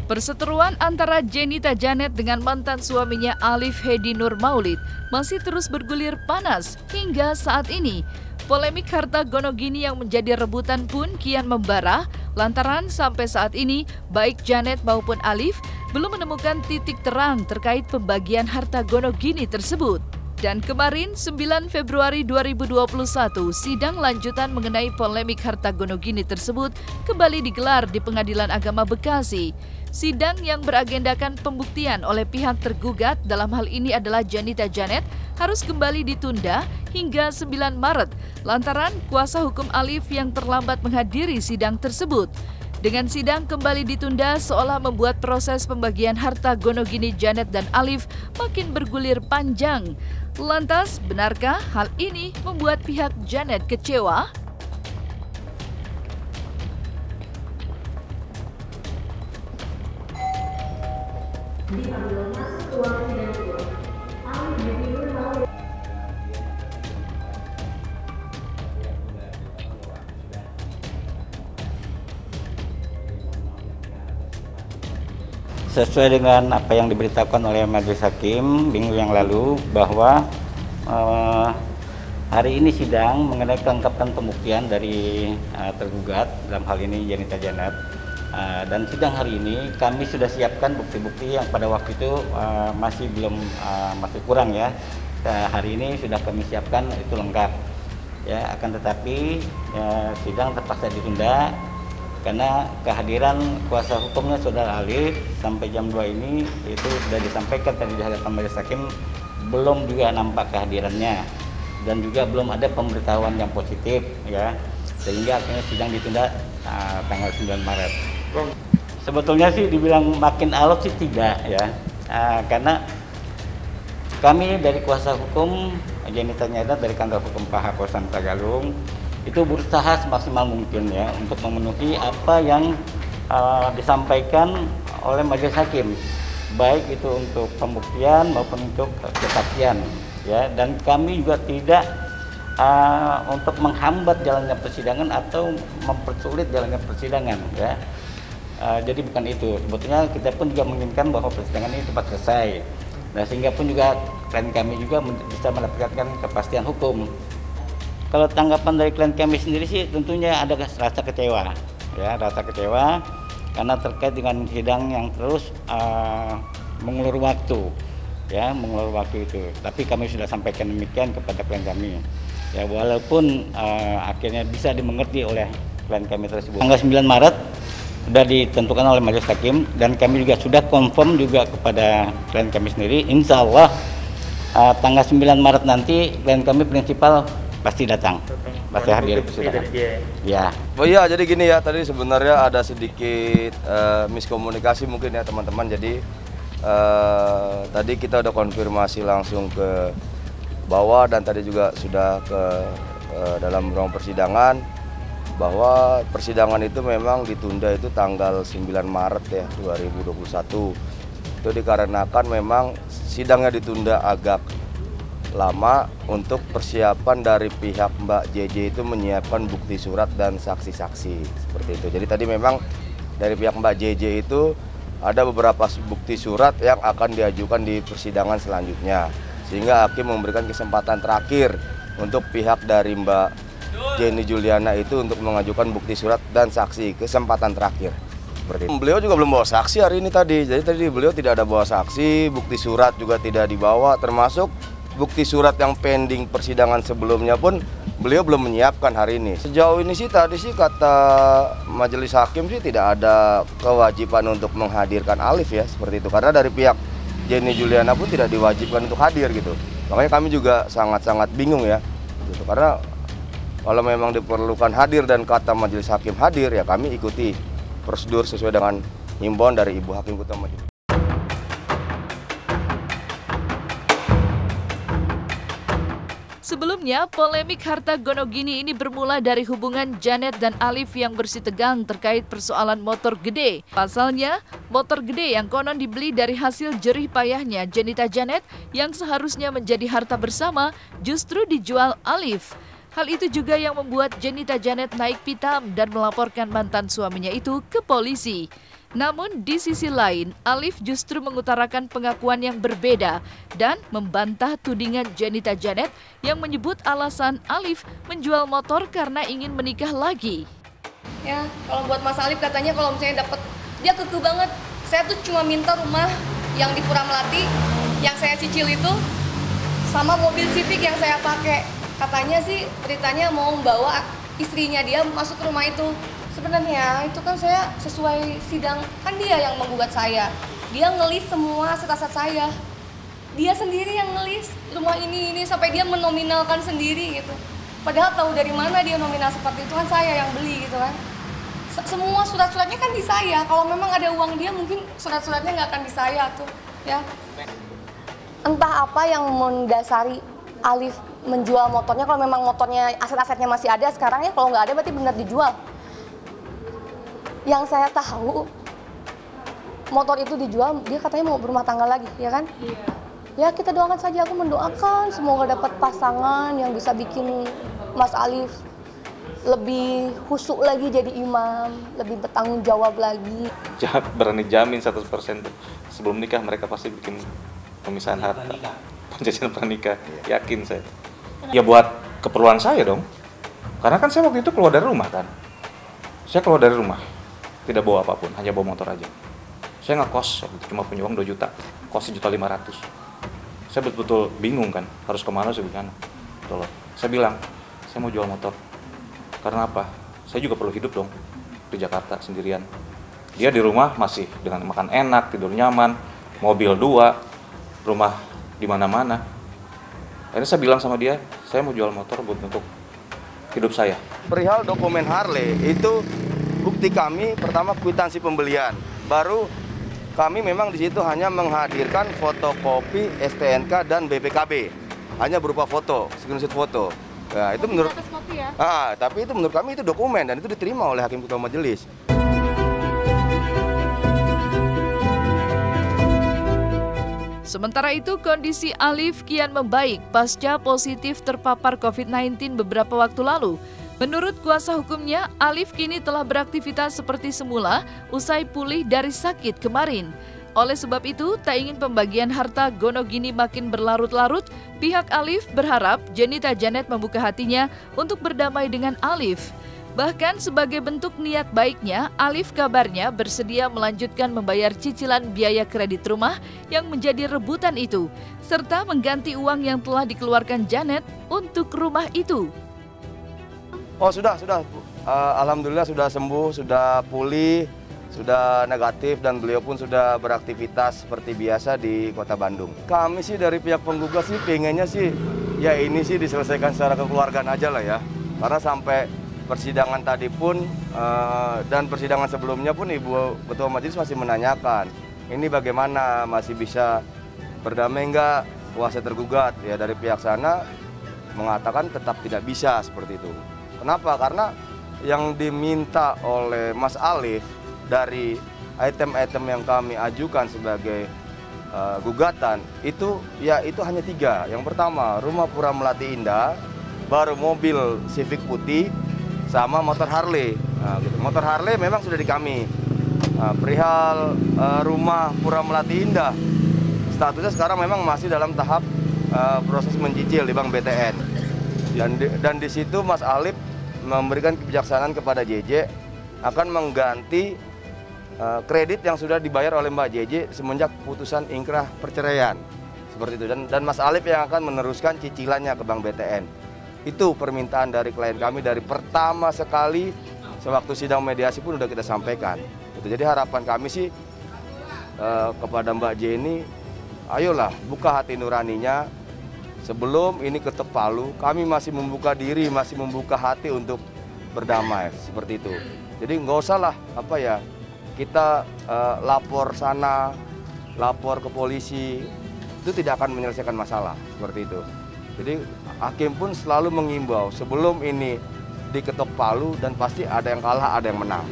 Perseteruan antara Jenita Janet dengan mantan suaminya Alif Hedi Nur Maulid masih terus bergulir panas hingga saat ini. Polemik harta gono gini yang menjadi rebutan pun kian membara lantaran sampai saat ini baik Janet maupun Alif belum menemukan titik terang terkait pembagian harta gono gini tersebut. Dan kemarin 9 Februari 2021 sidang lanjutan mengenai polemik harta gono gini tersebut kembali digelar di Pengadilan Agama Bekasi. Sidang yang beragendakan pembuktian oleh pihak tergugat dalam hal ini adalah Jenita Janet harus kembali ditunda hingga 9 Maret lantaran kuasa hukum Alif yang terlambat menghadiri sidang tersebut. Dengan sidang kembali ditunda seolah membuat proses pembagian harta gono gini Janet dan Alif makin bergulir panjang. Lantas, benarkah hal ini membuat pihak Janet kecewa? Sesuai dengan apa yang diberitakan oleh Majelis Hakim minggu yang lalu bahwa hari ini sidang mengenai kelengkapan pembuktian dari tergugat dalam hal ini Jenita Janet, dan sidang hari ini kami sudah siapkan bukti-bukti yang pada waktu itu masih kurang ya. Hari ini sudah kami siapkan itu lengkap ya, akan tetapi sidang terpaksa ditunda karena kehadiran kuasa hukumnya Saudara Alif sampai jam 2 ini itu sudah disampaikan tadi di hadapan Majelis Hakim belum juga nampak kehadirannya dan juga belum ada pemberitahuan yang positif ya, sehingga akhirnya sidang ditunda tanggal 9 Maret. Sebetulnya sih dibilang makin alot sih tidak ya, karena kami dari kuasa hukum Jenita Janet dari kantor hukum Pak Hakosan Tagalung itu berusaha semaksimal mungkin ya untuk memenuhi apa yang disampaikan oleh Majelis Hakim, baik itu untuk pembuktian maupun untuk kesaksian ya, dan kami juga tidak untuk menghambat jalannya persidangan atau mempersulit jalannya persidangan ya. Jadi bukan itu, sebetulnya kita pun juga menginginkan bahwa persidangan ini cepat selesai. Nah, sehingga pun juga klien kami juga bisa mendapatkan kepastian hukum. Kalau tanggapan dari klien kami sendiri sih tentunya ada rasa kecewa ya, rasa kecewa karena terkait dengan sidang yang terus mengulur waktu ya, mengulur waktu itu. Tapi kami sudah sampaikan demikian kepada klien kami ya, walaupun akhirnya bisa dimengerti oleh klien kami tersebut. Tanggal 9 Maret sudah ditentukan oleh Majelis Hakim dan kami juga sudah confirm juga kepada klien kami sendiri, insya Allah tanggal 9 Maret nanti klien kami prinsipal pasti datang, pasti hadir persidangan. Ya. Oh iya, jadi gini ya, tadi sebenarnya ada sedikit miskomunikasi mungkin ya teman-teman. Jadi tadi kita udah konfirmasi langsung ke bawah dan tadi juga sudah ke dalam ruang persidangan bahwa persidangan itu memang ditunda itu tanggal 9 Maret ya 2021. Itu dikarenakan memang sidangnya ditunda agak lama untuk persiapan dari pihak Mbak JJ itu menyiapkan bukti surat dan saksi-saksi seperti itu. Jadi tadi memang dari pihak Mbak JJ itu ada beberapa bukti surat yang akan diajukan di persidangan selanjutnya, sehingga hakim memberikan kesempatan terakhir untuk pihak dari Mbak Jenny Juliana itu untuk mengajukan bukti surat dan saksi, kesempatan terakhir seperti itu. Beliau juga belum bawa saksi hari ini tadi, jadi tadi beliau tidak ada bawa saksi, bukti surat juga tidak dibawa, termasuk bukti surat yang pending persidangan sebelumnya pun beliau belum menyiapkan hari ini. Sejauh ini sih tadi sih kata Majelis Hakim sih tidak ada kewajiban untuk menghadirkan Alif ya, seperti itu. Karena dari pihak Jenny Juliana pun tidak diwajibkan untuk hadir gitu. Makanya kami juga sangat-sangat bingung ya gitu. Karena kalau memang diperlukan hadir dan kata Majelis Hakim hadir ya kami ikuti prosedur sesuai dengan himbauan dari Ibu Hakim Ketua Majelis. Sebelumnya, polemik harta Gonogini ini bermula dari hubungan Janet dan Alif yang bersitegang terkait persoalan motor gede. Pasalnya, motor gede yang konon dibeli dari hasil jerih payahnya Jenita Janet yang seharusnya menjadi harta bersama justru dijual Alif. Hal itu juga yang membuat Jenita Janet naik pitam dan melaporkan mantan suaminya itu ke polisi. Namun di sisi lain, Alif justru mengutarakan pengakuan yang berbeda dan membantah tudingan Jenita Janet yang menyebut alasan Alif menjual motor karena ingin menikah lagi. Ya, kalau buat Mas Alif katanya kalau misalnya dapat, dia kekeh banget. Saya tuh cuma minta rumah yang di Pura Melati, yang saya cicil itu, sama mobil Civic yang saya pakai. Katanya sih beritanya mau membawa istrinya dia masuk ke rumah itu. Sebenarnya itu kan saya sesuai sidang, kan dia yang menggugat saya. Dia ngelis semua aset-aset saya. Dia sendiri yang ngelis rumah ini sampai dia menominalkan sendiri gitu. Padahal tahu dari mana dia nominal seperti itu, kan saya yang beli gitu kan. Semua surat-suratnya kan di saya. Kalau memang ada uang dia mungkin surat-suratnya nggak akan di saya tuh ya. Entah apa yang mendasari Alif menjual motornya. Kalau memang motornya aset-asetnya masih ada sekarang ya, kalau nggak ada berarti benar dijual. Yang saya tahu, motor itu dijual, dia katanya mau berumah tangga lagi, ya kan? Iya. Ya kita doakan saja, aku mendoakan semoga dapat pasangan yang bisa bikin Mas Alif lebih khusyuk lagi jadi imam, lebih bertanggung jawab lagi. Berani jamin 100% sebelum nikah mereka pasti bikin pemisahan harta. Perjanjian pranikah, yakin saya. Ya buat keperluan saya dong. Karena kan saya waktu itu keluar dari rumah kan. Saya keluar dari rumah. Tidak bawa apapun, hanya bawa motor aja. Saya ngekos, cuma punya uang 2 juta, kos 1.500.000. Saya betul-betul bingung kan, harus kemana, saya bingung. Tolong. Saya bilang, saya mau jual motor. Karena apa? Saya juga perlu hidup dong, di Jakarta sendirian. Dia di rumah masih dengan makan enak, tidur nyaman, mobil 2, rumah di mana-mana. Akhirnya saya bilang sama dia, saya mau jual motor buat untuk hidup saya. Perihal dokumen Harley itu bukti kami pertama kwitansi pembelian, baru kami memang di situ hanya menghadirkan fotokopi STNK dan BPKB, hanya berupa foto, screenshot foto. Nah, itu menurut ya? Tapi itu menurut kami itu dokumen dan itu diterima oleh Hakim Ketua Majelis. Sementara itu, kondisi Alif kian membaik pasca positif terpapar COVID-19 beberapa waktu lalu. Menurut kuasa hukumnya, Alif kini telah beraktivitas seperti semula usai pulih dari sakit kemarin. Oleh sebab itu, tak ingin pembagian harta Gonogini makin berlarut-larut, pihak Alif berharap Jenita Janet membuka hatinya untuk berdamai dengan Alif. Bahkan sebagai bentuk niat baiknya, Alif kabarnya bersedia melanjutkan membayar cicilan biaya kredit rumah yang menjadi rebutan itu, serta mengganti uang yang telah dikeluarkan Janet untuk rumah itu. Oh sudah. Alhamdulillah sudah sembuh, sudah pulih, sudah negatif dan beliau pun sudah beraktivitas seperti biasa di Kota Bandung. Kami sih dari pihak penggugat sih pengennya sih ya ini sih diselesaikan secara kekeluargaan aja lah ya. Karena sampai persidangan tadi pun dan persidangan sebelumnya pun Ibu Ketua Majelis masih menanyakan ini bagaimana, masih bisa berdamai enggak kuasa tergugat. Ya dari pihak sana mengatakan tetap tidak bisa seperti itu. Kenapa? Karena yang diminta oleh Mas Alif dari item-item yang kami ajukan sebagai gugatan itu ya itu hanya 3. Yang pertama rumah Pura Melati Indah, baru mobil Civic putih, sama motor Harley. Nah, gitu. Motor Harley memang sudah di kami. Perihal rumah Pura Melati Indah, statusnya sekarang memang masih dalam tahap proses mencicil di Bank BTN. Dan di situ Mas Alif memberikan kebijaksanaan kepada JJ akan mengganti kredit yang sudah dibayar oleh Mbak JJ semenjak putusan ingkrah perceraian. Seperti itu. Dan Mas Alif yang akan meneruskan cicilannya ke Bank BTN. Itu permintaan dari klien kami dari pertama sekali sewaktu sidang mediasi pun sudah kita sampaikan. Jadi harapan kami sih kepada Mbak J ini, ayolah buka hati nuraninya. Sebelum ini ketok palu, kami masih membuka diri, masih membuka hati untuk berdamai seperti itu. Jadi nggak usah lah kita lapor sana, lapor ke polisi, itu tidak akan menyelesaikan masalah seperti itu. Jadi hakim pun selalu mengimbau sebelum ini diketok palu dan pasti ada yang kalah, ada yang menang.